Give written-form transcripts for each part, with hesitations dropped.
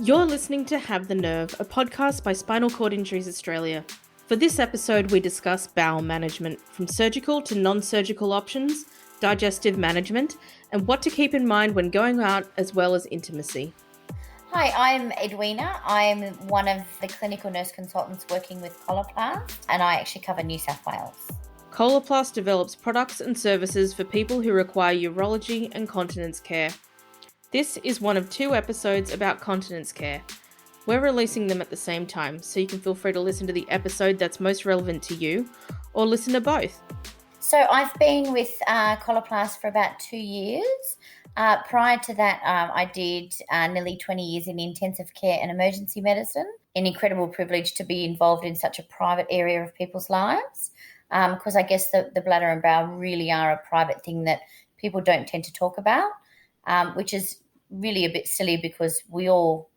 You're listening to Have the Nerve, a podcast by Spinal Cord Injuries Australia. For this episode, we discuss bowel management, from surgical to non-surgical options, digestive management, and what to keep in mind when going out, as well as intimacy. Hi, I'm Edwina. I'm one of the clinical nurse consultants working with Coloplast, and I actually cover New South Wales. Coloplast develops products and services for people who require urology and continence care. This is one of 2 episodes about continence care. We're releasing them at the same time, so you can feel free to listen to the episode that's most relevant to you, or listen to both. So I've been with Coloplast for about 2 years. Prior to that, I did nearly 20 years in intensive care and emergency medicine. An incredible privilege to be involved in such a private area of people's lives, because I guess the bladder and bowel really are a private thing that people don't tend to talk about, which is really a bit silly because we all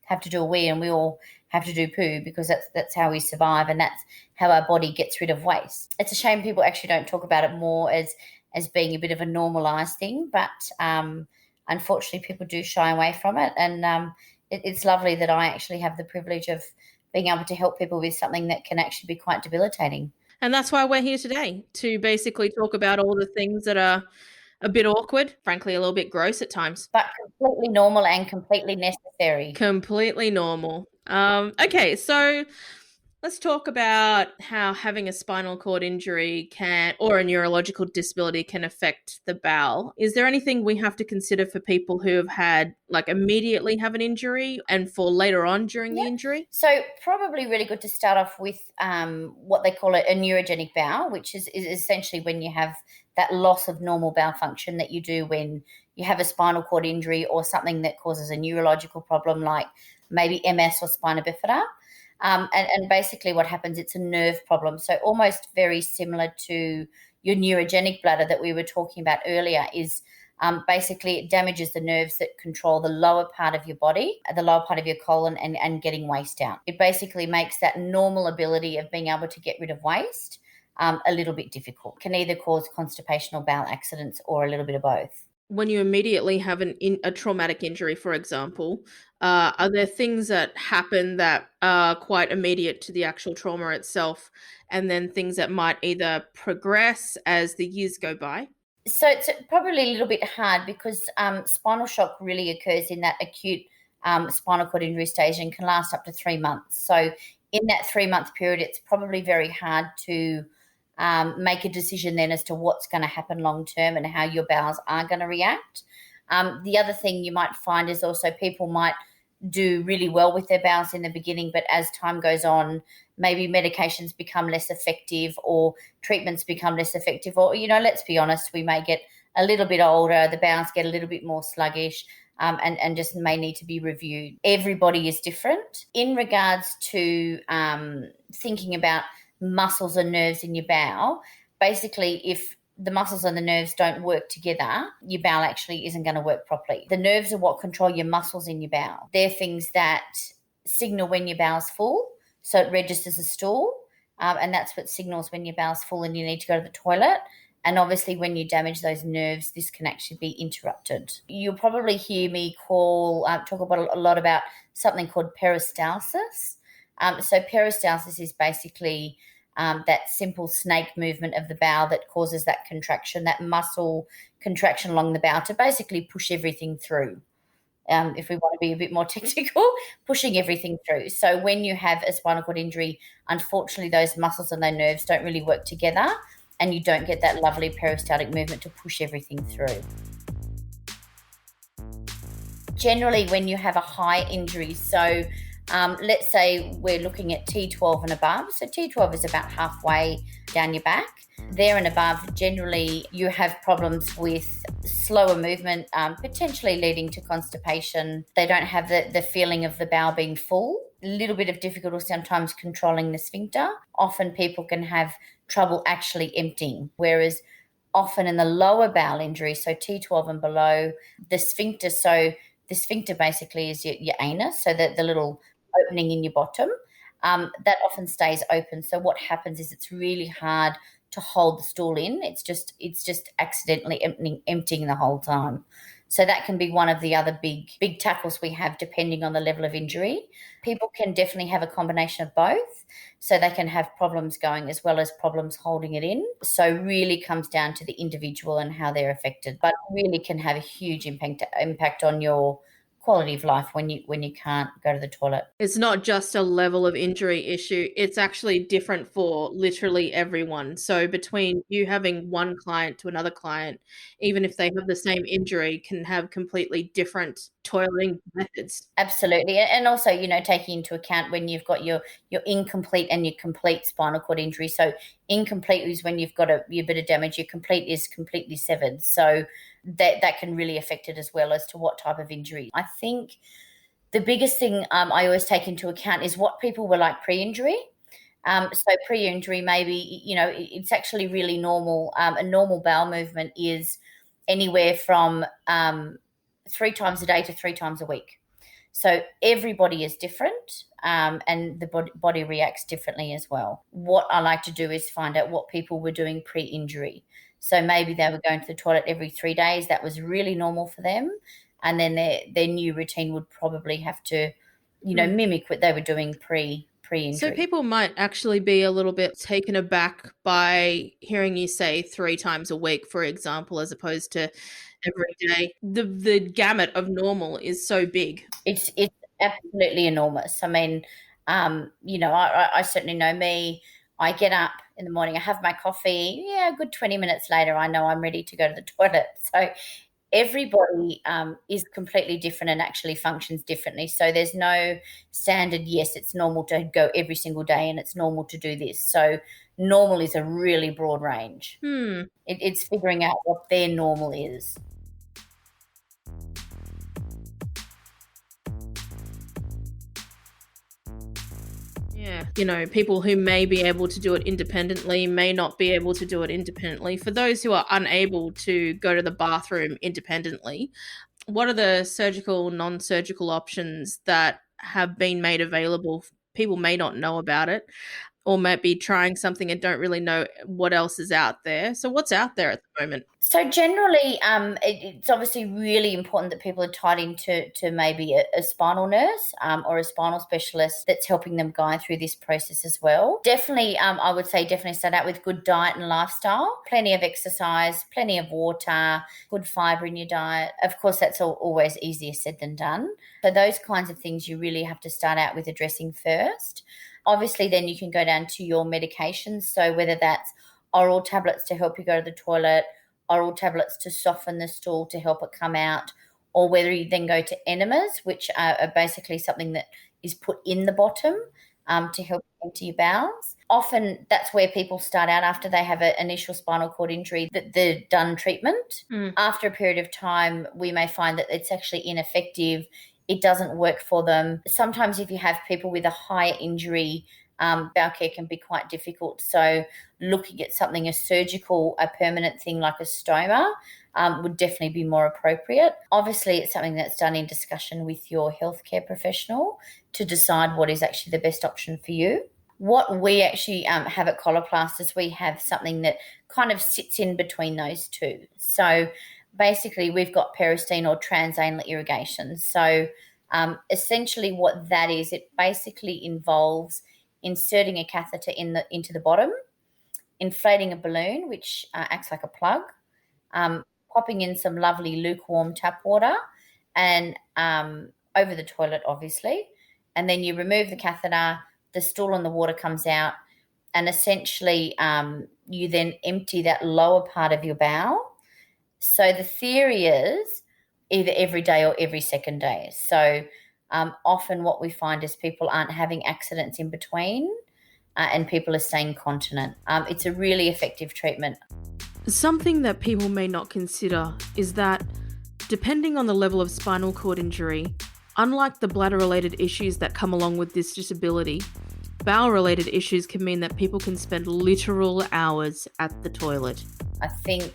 have to do a wee and we all have to do poo, because that's how we survive and that's how our body gets rid of waste. It's a shame people actually don't talk about it more as being a bit of a normalised thing, but unfortunately people do shy away from it, and it's lovely that I actually have the privilege of being able to help people with something that can actually be quite debilitating. And that's why we're here today, to basically talk about all the things that are a bit awkward, frankly a little bit gross at times. But completely normal and completely necessary. Completely normal. Okay, so let's talk about how having a spinal cord injury or a neurological disability can affect the bowel. Is there anything we have to consider for people who have had, immediately have an injury and for later on during the injury? So probably really good to start off with what they call a neurogenic bowel, which is essentially when you have that loss of normal bowel function that you do when you have a spinal cord injury or something that causes a neurological problem like maybe MS or spina bifida. And basically what happens, it's a nerve problem. So almost very similar to your neurogenic bladder that we were talking about earlier is basically it damages the nerves that control the lower part of your body, the lower part of your colon and getting waste out. It basically makes that normal ability of being able to get rid of waste a little bit difficult. Can either cause constipation or bowel accidents or a little bit of both. When you immediately have a traumatic injury, for example, are there things that happen that are quite immediate to the actual trauma itself, and then things that might either progress as the years go by? So it's probably a little bit hard because spinal shock really occurs in that acute spinal cord injury stage and can last up to 3 months. So in that 3-month period, it's probably very hard to make a decision then as to what's going to happen long term and how your bowels are going to react. The other thing you might find is also people might do really well with their bowels in the beginning, but as time goes on, maybe medications become less effective or treatments become less effective, or, let's be honest, we may get a little bit older, the bowels get a little bit more sluggish, and just may need to be reviewed. Everybody is different. In regards to thinking about muscles and nerves in your bowel, basically if the muscles and the nerves don't work together, your bowel actually isn't going to work properly. The nerves are what control your muscles in your bowel. They're things that signal when your bowel's full, so it registers a stool, and that's what signals when your bowel's full and you need to go to the toilet. And obviously when you damage those nerves, this can actually be interrupted. You'll probably hear me talk about a lot about something called peristalsis. So peristalsis is basically that simple snake movement of the bowel that causes that contraction, that muscle contraction along the bowel to basically push everything through. If we want to be a bit more technical, pushing everything through. So when you have a spinal cord injury, unfortunately those muscles and those nerves don't really work together and you don't get that lovely peristaltic movement to push everything through. Generally when you have a high injury, so let's say we're looking at T12 and above. So T12 is about halfway down your back. There and above, generally you have problems with slower movement, potentially leading to constipation. They don't have the feeling of the bowel being full. A little bit of difficulty sometimes controlling the sphincter. Often people can have trouble actually emptying, whereas often in the lower bowel injury, so T12 and below, the sphincter basically is your anus, so the little opening in your bottom, that often stays open. So what happens is it's really hard to hold the stool in. It's just accidentally emptying the whole time. So that can be one of the other big tackles we have depending on the level of injury. People can definitely have a combination of both. So they can have problems going as well as problems holding it in. So really comes down to the individual and how they're affected, but really can have a huge impact on your quality of life when you can't go to the toilet. It's not just a level of injury issue, it's actually different for literally everyone. So between you having one client to another client, even if they have the same injury, can have completely different toileting methods. Absolutely. And also, taking into account when you've got your incomplete and your complete spinal cord injury. So incomplete is when you've got your bit of damage, your complete is completely severed. So that can really affect it as well as to what type of injury. I think the biggest thing I always take into account is what people were like pre-injury. So pre-injury, maybe, it's actually really normal. A normal bowel movement is anywhere from 3 times a day to 3 times a week. So everybody is different, and the body reacts differently as well. What I like to do is find out what people were doing pre-injury. So maybe they were going to the toilet every 3 days. That was really normal for them. And then their new routine would probably have to, mimic what they were doing pre-injury. So people might actually be a little bit taken aback by hearing you say 3 times a week, for example, as opposed to every day. The gamut of normal is so big. It's absolutely enormous. I mean, I certainly know me. I get up in the morning, I have my coffee. Yeah, a good 20 minutes later, I know I'm ready to go to the toilet. So everybody is completely different and actually functions differently. So there's no standard, yes, it's normal to go every single day and it's normal to do this. So normal is a really broad range. It's figuring out what their normal is. Yeah. People who may be able to do it independently may not be able to do it independently. For those who are unable to go to the bathroom independently, what are the surgical, non-surgical options that have been made available? People may not know about it or might be trying something and don't really know what else is out there. So what's out there at the moment? So generally, it's obviously really important that people are tied into maybe a spinal nurse or a spinal specialist that's helping them guide through this process as well. Definitely, I would say definitely start out with good diet and lifestyle, plenty of exercise, plenty of water, good fibre in your diet. Of course, that's always easier said than done. So those kinds of things you really have to start out with addressing first. Obviously, then you can go down to your medications. So whether that's oral tablets to help you go to the toilet, oral tablets to soften the stool to help it come out, or whether you then go to enemas, which are basically something that is put in the bottom to help empty your bowels. Often that's where people start out after they have an initial spinal cord injury, that they're done treatment. After a period of time, we may find that it's actually ineffective. It doesn't work for them. Sometimes if you have people with a higher injury, bowel care can be quite difficult. So looking at something, a surgical, a permanent thing like a stoma would definitely be more appropriate. Obviously, it's something that's done in discussion with your healthcare professional to decide what is actually the best option for you. What we actually have at Coloplast is we have something that kind of sits in between those two. So basically, we've got peristine or transanal irrigation. So essentially what that is, it basically involves inserting a catheter into the bottom, inflating a balloon, which acts like a plug, popping in some lovely lukewarm tap water and over the toilet, obviously. And then you remove the catheter, the stool and the water comes out, and essentially you then empty that lower part of your bowel. So the theory is either every day or every second day. So often what we find is people aren't having accidents in between and people are staying continent. It's a really effective treatment. Something that people may not consider is that depending on the level of spinal cord injury, unlike the bladder-related issues that come along with this disability, bowel-related issues can mean that people can spend literal hours at the toilet. I think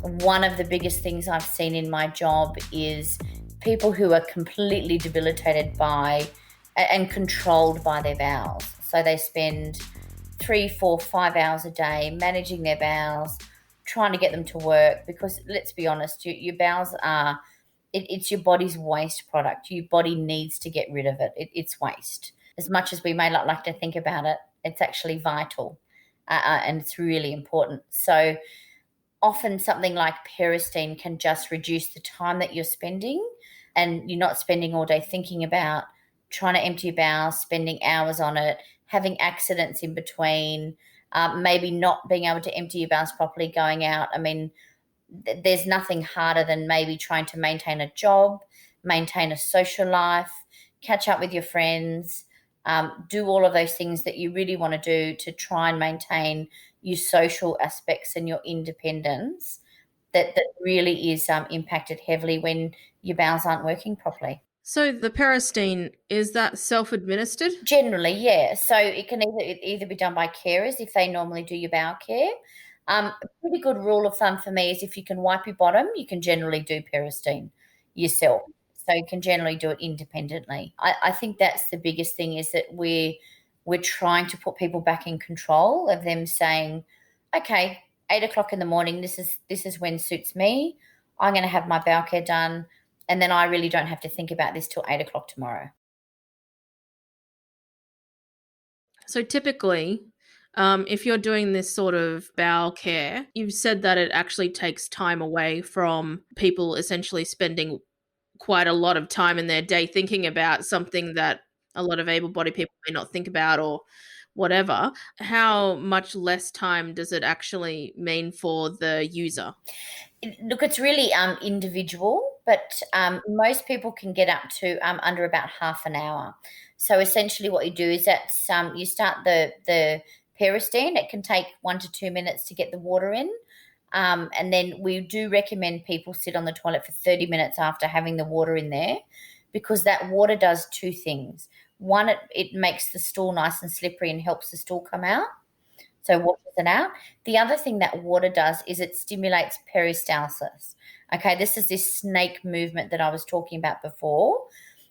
one of the biggest things I've seen in my job is people who are completely debilitated by and controlled by their bowels. So they spend 3, 4, 5 hours a day managing their bowels, trying to get them to work, because let's be honest, your bowels are, it's your body's waste product. Your body needs to get rid of it. It's waste. As much as we may not like to think about it, it's actually vital, and it's really important. So often something like Peristeen can just reduce the time that you're spending, and you're not spending all day thinking about trying to empty your bowels, spending hours on it, having accidents in between, maybe not being able to empty your bowels properly going out. I mean, there's nothing harder than maybe trying to maintain a job, maintain a social life, catch up with your friends, do all of those things that you really want to do to try and maintain your social aspects and your independence. That really is impacted heavily when your bowels aren't working properly. So the Peristeen, is that self-administered? Generally, yeah. So it can either be done by carers if they normally do your bowel care. A pretty good rule of thumb for me is if you can wipe your bottom, you can generally do Peristeen yourself. So you can generally do it independently. I think that's the biggest thing, is that we're trying to put people back in control of them saying, okay, 8:00 in the morning, this is when suits me. I'm going to have my bowel care done, and then I really don't have to think about this till 8:00 tomorrow. So typically, if you're doing this sort of bowel care, you've said that it actually takes time away from people essentially spending quite a lot of time in their day thinking about something that a lot of able-bodied people may not think about or whatever. How much less time does it actually mean for the user? Look, it's really individual, but most people can get up to under about half an hour. So essentially what you do is that you start the Peristeen. It can take 1 to 2 minutes to get the water in. And then we do recommend people sit on the toilet for 30 minutes after having the water in there, because that water does two things. One, it makes the stool nice and slippery and helps the stool come out. So washes it out. The other thing that water does is it stimulates peristalsis. Okay, this is this snake movement that I was talking about before.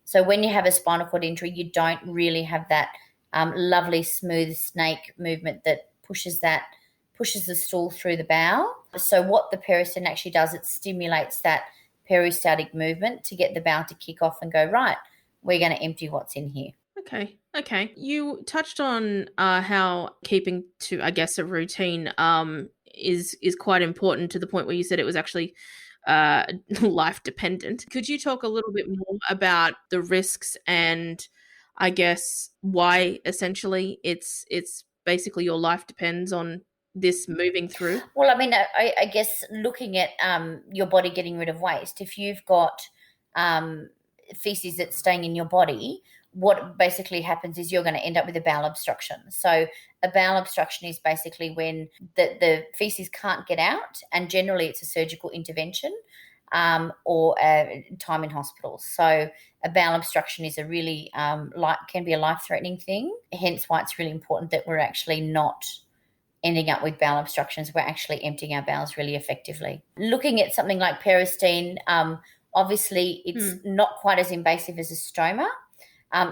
So when you have a spinal cord injury, you don't really have that lovely smooth snake movement that pushes the stool through the bowel. So what the Peristeen actually does, it stimulates that peristaltic movement to get the bowel to kick off and go, right, we're going to empty what's in here. Okay. You touched on how keeping to, I guess, a routine is quite important, to the point where you said it was actually life dependent. Could you talk a little bit more about the risks and, I guess, why essentially it's basically your life depends on this moving through? Well, I mean, I guess looking at your body getting rid of waste, if you've got feces that's staying in your body, what basically happens is you're going to end up with a bowel obstruction. So a bowel obstruction is basically when the feces can't get out, and generally it's a surgical intervention or time in hospital. So a bowel obstruction is a really can be a life-threatening thing, hence why it's really important that we're actually not ending up with bowel obstructions. We're actually emptying our bowels really effectively. Looking at something like Peristeen, obviously it's not quite as invasive as a stoma.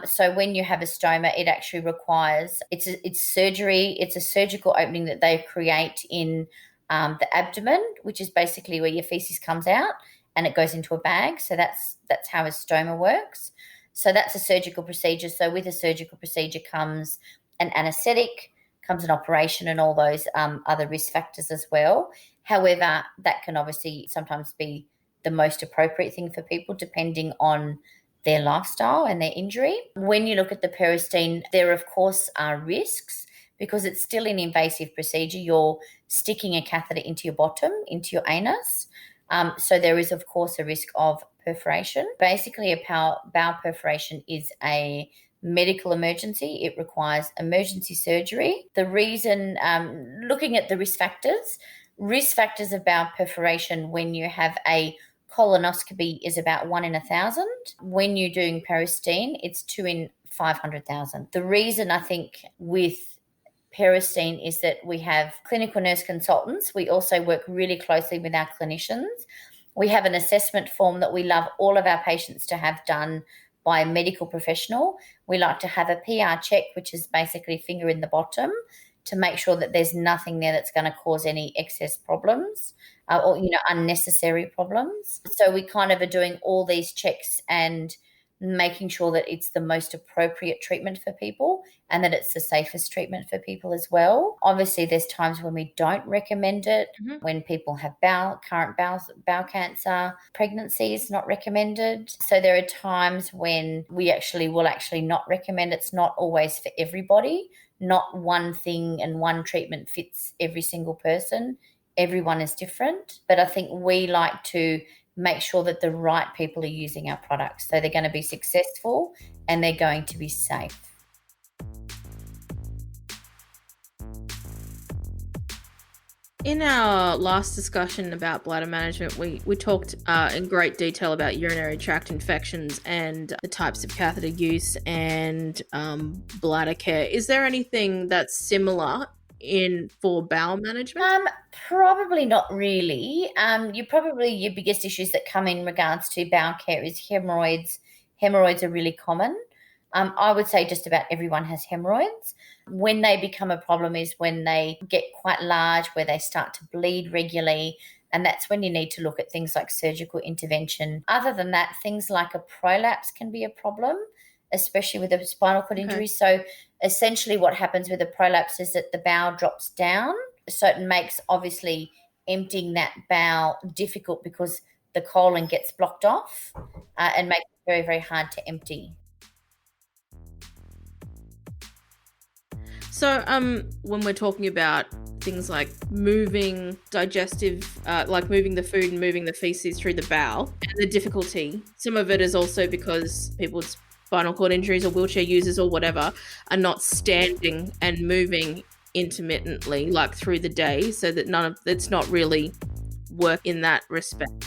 So when you have a stoma, it actually requires, it's surgery. It's a surgical opening that they create in the abdomen, which is basically where your feces comes out and it goes into a bag. So that's how a stoma works. So that's a surgical procedure. So with a surgical procedure comes an anaesthetic, comes an operation, and all those other risk factors as well. However, that can obviously sometimes be the most appropriate thing for people depending on their lifestyle and their injury. When you look at the Peristeen, there of course are risks, because it's still an invasive procedure. You're sticking a catheter into your bottom, into your anus. So there is of course a risk of perforation. Basically, a bowel perforation is a medical emergency. It requires emergency surgery. The reason, looking at the risk factors of bowel perforation when you have a colonoscopy is about 1 in 1,000. When you're doing Peristeen, it's 2 in 500,000. The reason I think with Peristeen is that we have clinical nurse consultants. We also work really closely with our clinicians. We have an assessment form that we love all of our patients to have done by a medical professional. We like to have a PR check, which is basically finger in the bottom, to make sure that there's nothing there that's going to cause any excess problems or unnecessary problems. So we kind of are doing all these checks and making sure that it's the most appropriate treatment for people and that it's the safest treatment for people as well. Obviously, there's times when we don't recommend it, when people have current bowel cancer. Pregnancy is not recommended. So there are times when we will actually not recommend. It's not always for everybody. Not one thing and one treatment fits every single person. Everyone is different. But I think we like to make sure that the right people are using our products. So they're going to be successful and they're going to be safe. In our last discussion about bladder management, we talked in great detail about urinary tract infections and the types of catheter use and bladder care. Is there anything that's similar for bowel management? Probably not really. Your biggest issues that come in regards to bowel care is hemorrhoids. Hemorrhoids are really common. I would say just about everyone has hemorrhoids. When they become a problem is when they get quite large, where they start to bleed regularly, and that's when you need to look at things like surgical intervention. Other than that, things like a prolapse can be a problem, especially with a spinal cord injury. So essentially what happens with a prolapse is that the bowel drops down. So it makes obviously emptying that bowel difficult because the colon gets blocked off and makes it very, very hard to empty. So when we're talking about things like moving like moving the food and moving the feces through the bowel, and the difficulty, some of it is also because people with spinal cord injuries or wheelchair users or whatever are not standing and moving intermittently like through the day, so that it's not really work in that respect.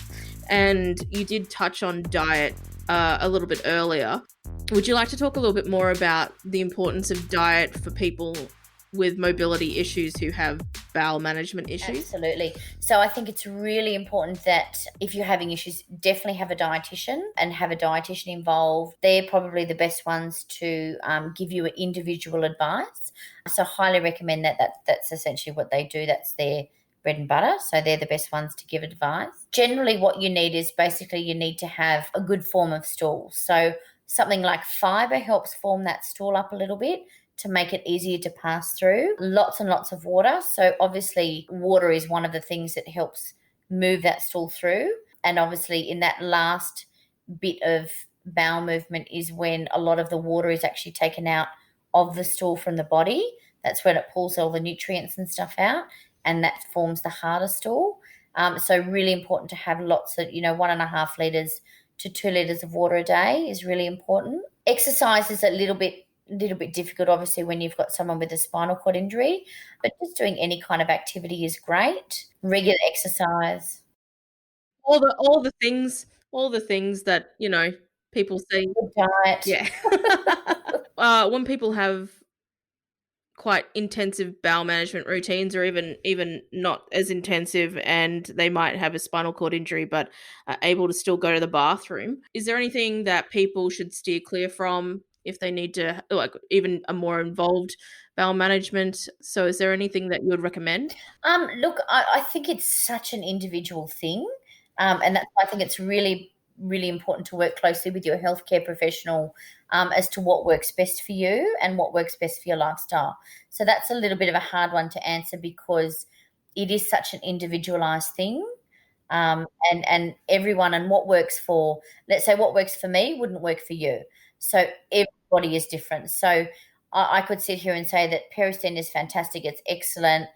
And you did touch on diet a little bit earlier. Would you like to talk a little bit more about the importance of diet for people with mobility issues who have bowel management issues? Absolutely. So I think it's really important that if you're having issues, definitely have a dietitian and have a dietitian involved. They're probably the best ones to give you individual advice. So highly recommend that. That's essentially what they do. That's their bread and butter. So they're the best ones to give advice. Generally what you need is basically you need to have a good form of stool. So something like fiber helps form that stool up a little bit to make it easier to pass through. Lots and lots of water. So obviously water is one of the things that helps move that stool through. And obviously in that last bit of bowel movement is when a lot of the water is actually taken out of the stool from the body. That's when it pulls all the nutrients and stuff out, and that forms the harder stool. So really important to have lots of, 1.5 litres to 2 litres of water a day is really important. Exercise is a little bit difficult, obviously, when you've got someone with a spinal cord injury, but just doing any kind of activity is great. Regular exercise. All the things that, people say. Good diet. Yeah. When people have quite intensive bowel management routines, or even not as intensive, and they might have a spinal cord injury but are able to still go to the bathroom, is there anything that people should steer clear from if they need to, like, even a more involved bowel management? So is there anything that you would recommend? Look, I think it's such an individual thing, and that's why I think it's really, really important to work closely with your healthcare professional as to what works best for you and what works best for your lifestyle. So that's a little bit of a hard one to answer because it is such an individualized thing. And everyone, and what works for, let's say what works for me wouldn't work for you. So everybody is different. So I could sit here and say that Peristeen is fantastic, it's excellent,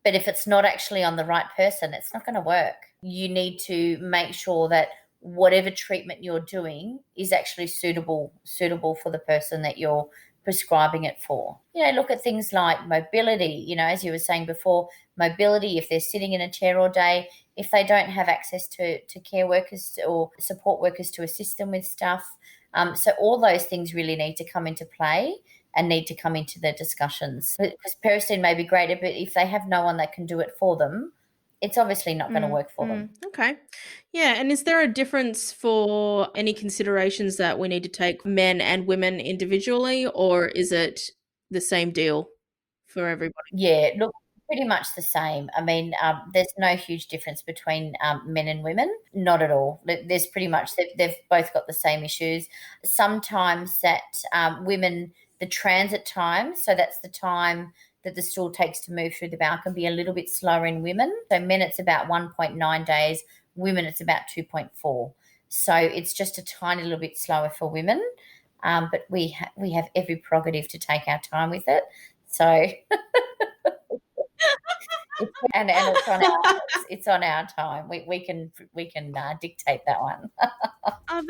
but if it's not actually on the right person, it's not going to work. You need to make sure that whatever treatment you're doing is actually suitable for the person that you're prescribing it for. Look at things like mobility, as you were saying before, mobility, if they're sitting in a chair all day, if they don't have access to care workers or support workers to assist them with stuff. So all those things really need to come into play and need to come into the discussions. Because Peristeen may be great, but if they have no one that can do it for them, it's obviously not going to work for them. Okay. Yeah. And is there a difference for any considerations that we need to take men and women individually, or is it the same deal for everybody? Yeah, look, pretty much the same. I mean, there's no huge difference between men and women, not at all. There's pretty much they've both got the same issues. Sometimes that women, the transit time, so that's the time that the stool takes to move through the bowel, can be a little bit slower in women. So men, it's about 1.9 days. Women, it's about 2.4. So it's just a tiny little bit slower for women. But we have every prerogative to take our time with it. So and it's on our time. We can dictate that one. Oh,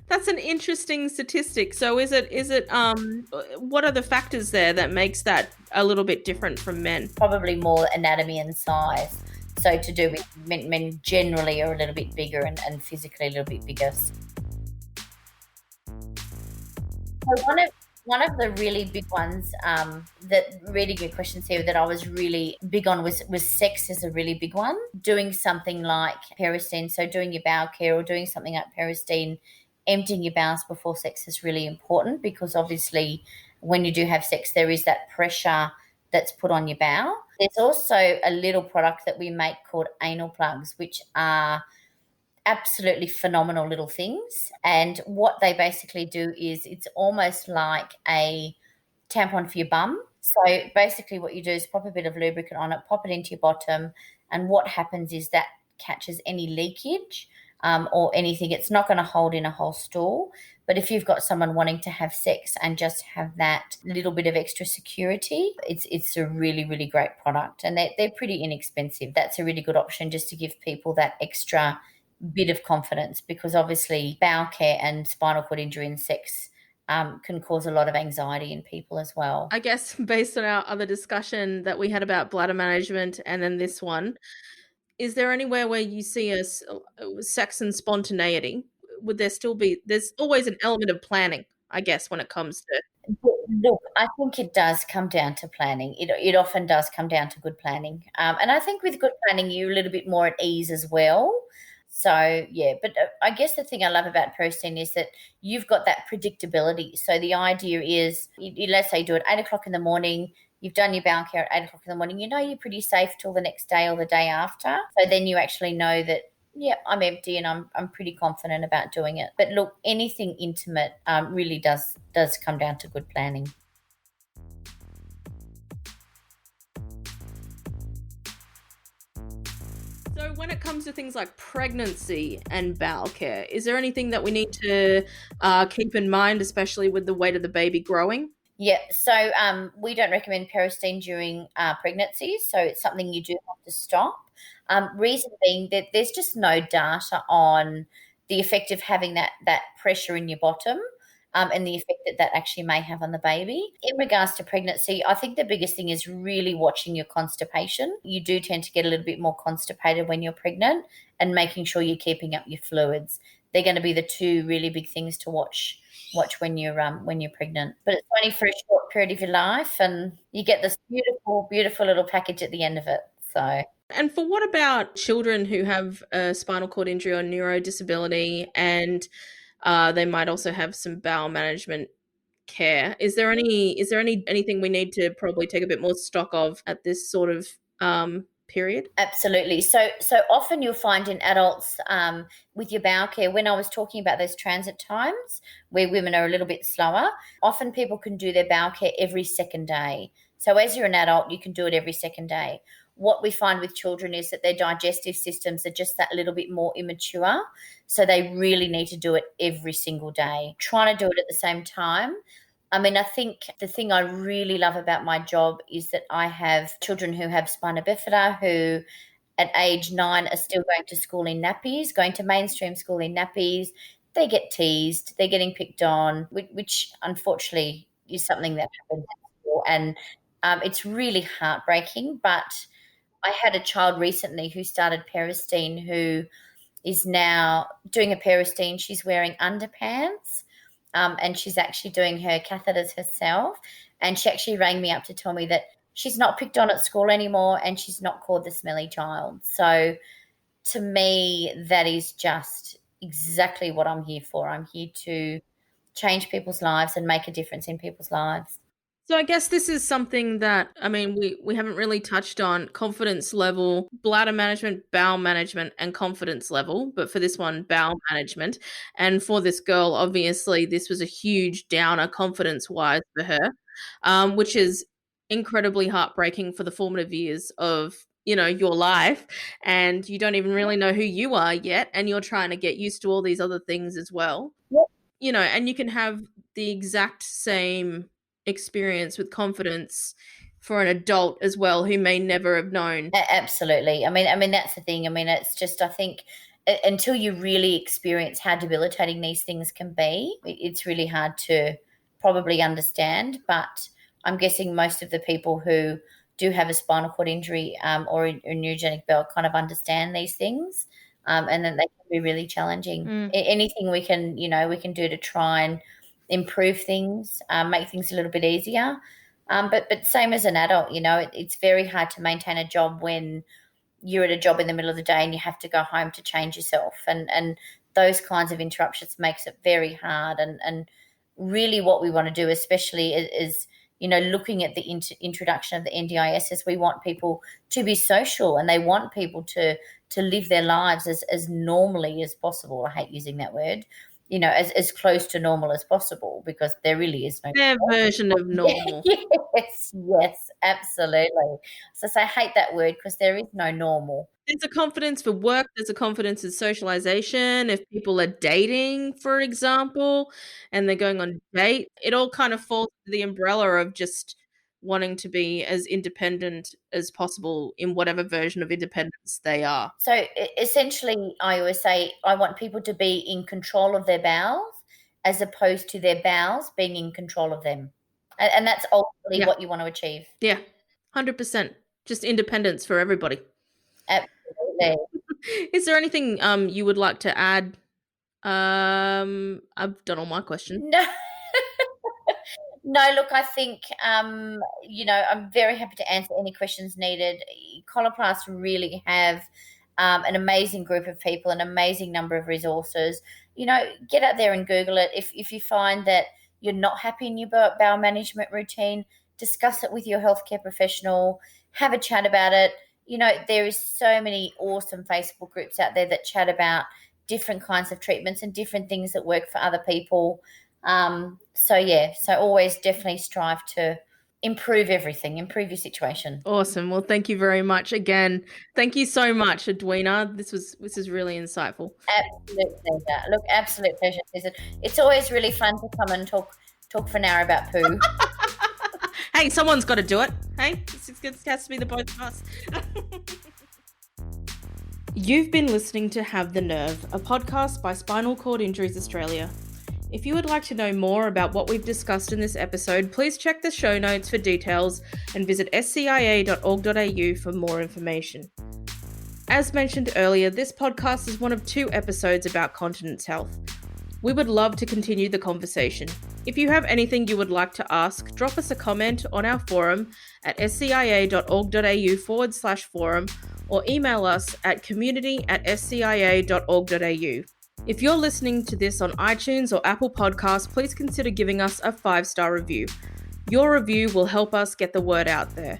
that's an interesting statistic. So what are the factors there that makes that a little bit different from men? Probably more anatomy and size. So to do with men generally are a little bit bigger and physically a little bit bigger. So one of the really big ones that really good questions here that I was really big on was sex is a really big one. Doing something like peristeen, so doing your bowel care or doing something like peristeen, emptying your bowels before sex is really important because obviously when you do have sex there is that pressure that's put on your bowel. There's also a little product that we make called anal plugs, which are absolutely phenomenal little things. And what they basically do is it's almost like a tampon for your bum. So basically what you do is pop a bit of lubricant on it, pop it into your bottom, and what happens is that catches any leakage or anything. It's not going to hold in a whole stool. But if you've got someone wanting to have sex and just have that little bit of extra security, it's a really, really great product. And they're pretty inexpensive. That's a really good option just to give people that extra bit of confidence because obviously bowel care and spinal cord injury and sex can cause a lot of anxiety in people as well. I guess based on our other discussion that we had about bladder management and then this one, is there anywhere where you see sex and spontaneity? Would there still be? There's always an element of planning, I guess, when it comes to. Look, I think it does come down to planning. It often does come down to good planning. And I think with good planning, you're a little bit more at ease as well. So, yeah, but I guess the thing I love about peristeen is that you've got that predictability. So the idea is, let's say you do it 8 o'clock in the morning, you've done your bowel care at 8 o'clock in the morning, you know you're pretty safe till the next day or the day after. So then you actually know that, yeah, I'm empty and I'm pretty confident about doing it. But look, anything intimate really does come down to good planning. So when it comes to things like pregnancy and bowel care, is there anything that we need to keep in mind, especially with the weight of the baby growing? Yeah, so we don't recommend peristeen during pregnancy, so it's something you do have to stop. Reason being that there's just no data on the effect of having that pressure in your bottom and the effect that actually may have on the baby. In regards to pregnancy, I think the biggest thing is really watching your constipation. You do tend to get a little bit more constipated when you're pregnant and making sure you're keeping up your fluids. They're going to be the two really big things to watch when you're pregnant. But it's only for a short period of your life and you get this beautiful, beautiful little package at the end of it. So And for what about children who have a spinal cord injury or neurodisability and they might also have some bowel management care? Is there anything we need to probably take a bit more stock of at this sort of period? absolutely. So often you'll find in adults with your bowel care, when I was talking about those transit times where women are a little bit slower, often people can do their bowel care every second day. So as you're an adult, you can do it every second day. What we find with children is that their digestive systems are just that little bit more immature. So they really need to do it every single day. Trying to do it at the same time. I mean, I think the thing I really love about my job is that I have children who have spina bifida who at age 9 are still going to school in nappies, going to mainstream school in nappies. They get teased, they're getting picked on, which unfortunately is something that happens at school. And it's really heartbreaking. But I had a child recently who started peristeen who is now doing a peristeen. She's wearing underpants and she's actually doing her catheters herself. And she actually rang me up to tell me that she's not picked on at school anymore and she's not called the smelly child. So to me, that is just exactly what I'm here for. I'm here to change people's lives and make a difference in people's lives. So I guess this is something that, I mean, we haven't really touched on confidence level, bladder management, bowel management, and confidence level. But for this one, bowel management. And for this girl, obviously, this was a huge downer confidence wise for her, which is incredibly heartbreaking for the formative years of, your life. And you don't even really know who you are yet. And you're trying to get used to all these other things as well. Yep. And you can have the exact same experience with confidence for an adult as well who may never have known. Absolutely. I mean that's the thing. I mean, it's just, I think until you really experience how debilitating these things can be, it's really hard to probably understand. But I'm guessing most of the people who do have a spinal cord injury or a neurogenic bowel kind of understand these things, and then they can be really challenging. Anything we can do to try and improve things, make things a little bit easier. But same as an adult, it's very hard to maintain a job when you're at a job in the middle of the day and you have to go home to change yourself. And those kinds of interruptions makes it very hard. And really what we want to do, especially is looking at the introduction of the NDIS, is we want people to be social and they want people to live their lives as normally as possible. I hate using that word. As close to normal as possible, because there really is no Their version of normal. Yes, absolutely. So I hate that word because there is no normal. There's a confidence for work. There's a confidence in socialization. If people are dating, for example, and they're going on dates, it all kind of falls under the umbrella of just wanting to be as independent as possible in whatever version of independence they are. So essentially, I always say I want people to be in control of their bowels as opposed to their bowels being in control of them. And that's ultimately what you want to achieve. Yeah, 100%. Just independence for everybody. Absolutely. Is there anything you would like to add? I've done all my questions. No, look, I think, I'm very happy to answer any questions needed. Coloplast really have an amazing group of people, an amazing number of resources. Get out there and Google it. If you find that you're not happy in your bowel management routine, discuss it with your healthcare professional, have a chat about it. There is so many awesome Facebook groups out there that chat about different kinds of treatments and different things that work for other people. So always definitely strive to improve everything, improve your situation. Awesome. Well, thank you very much again. Thank you so much, Edwina. This is really insightful. Absolute pleasure. Look, absolute pleasure, Susan. It's always really fun to come and talk for an hour about poo. Hey, someone's got to do it. Hey, it has to be the both of us. You've been listening to Have the Nerve, a podcast by Spinal Cord Injuries Australia. If you would like to know more about what we've discussed in this episode, please check the show notes for details and visit scia.org.au for more information. As mentioned earlier, this podcast is one of 2 episodes about continence health. We would love to continue the conversation. If you have anything you would like to ask, drop us a comment on our forum at scia.org.au/forum or email us at community@scia.org.au. If you're listening to this on iTunes or Apple Podcasts, please consider giving us a 5-star review. Your review will help us get the word out there.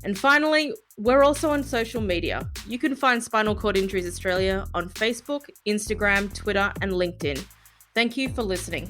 And finally, we're also on social media. You can find Spinal Cord Injuries Australia on Facebook, Instagram, Twitter, and LinkedIn. Thank you for listening.